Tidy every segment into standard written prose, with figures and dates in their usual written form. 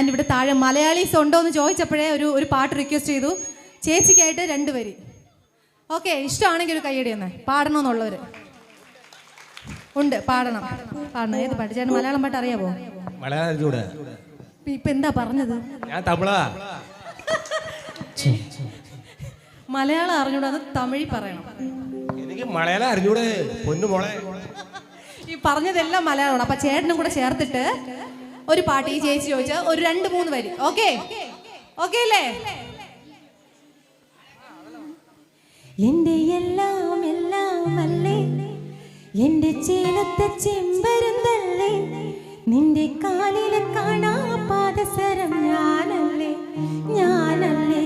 ഞാൻ ഇവിടെ താഴെ മലയാളീസ് ഉണ്ടോ എന്ന് ചോദിച്ചപ്പോഴേ ഒരു പാട്ട് റിക്വസ്റ്റ് ചെയ്തു. ചേച്ചിക്കായിട്ട് 2 വരി. ഓക്കെ, ഇഷ്ടമാണെങ്കിൽ ഒരു കൈയടി തന്നെ. പാടണമെന്നുള്ളവർ ഉണ്ട്, പാടണം. ഏത് പാട്ട് ചേട്ടൻ? മലയാളം പാട്ട് അറിയാമോ? ഇപ്പൊ എന്താ പറഞ്ഞത്? മലയാളം അറിഞ്ഞൂടാ, അത് തമിഴ് പറയണം. എനിക്ക് മലയാളം അറിഞ്ഞൂടെ പൊന്നുമോളെ. ഈ പറഞ്ഞതെല്ലാം മലയാളമാണ്. അപ്പൊ ചേട്ടനും കൂടെ ചേർത്തിട്ട് ഒരു പാട്ട് ഈ ചേച്ചി ചോദിച്ച ഒരു 2-3 വരി. ഓക്കെ ഓക്കെ അല്ലേ? എന്റെ എല്ലാം എല്ലാം അല്ലേ, എന്റെ ചേലത്തെ ചെമ്പരുന്തല്ലേ, നിന്റെ കാലിലെ കാണാ പാദസരം ഞാനല്ലേ, ഞാനല്ലേ,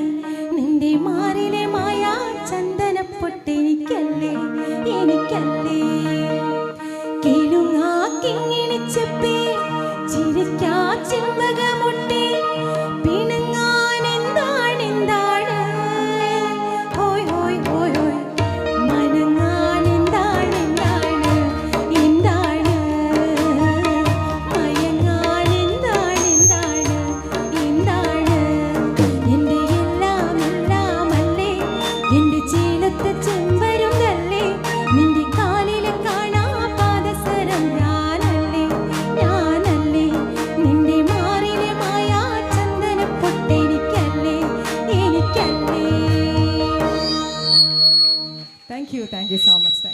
നിന്റെ മാറിലെ മായാ ചന്ദനപ്പൊട്ടെനിക്കല്ലേ, എനിക്കല്ലേ, കിഴുങ്ങാ കിങ്ങിണിച്ചപ്പേ ചിരിക്കാ ചെമ്പകമുട്ടേ, പിണങ്ങാൻ എന്താണ് എന്താണ്, ഹോയ് ഹോയ് ഹോയ് ഹോയ്, മനങ്ങാൻ എന്താണ് എന്താണ് എന്താണ്, മയങ്ങാൻ എന്താണ് എന്താണ് എന്താണ്, എൻ്റെ എല്ലാം എല്ലാം അല്ലേ, എൻ്റെ ചേലത്തെ ചെമ്പരുന്തല്ലേ, നിന്റെ കാലിലെ കാണാ പാദസരം ഞാനല്ലേ, ഞാനല്ലേ, നിന്റെ മാറിലെ മായാ ചന്ദനപ്പൊട്ടെനിക്കല്ലേ, എനിക്കല്ലേ. Thank you so much.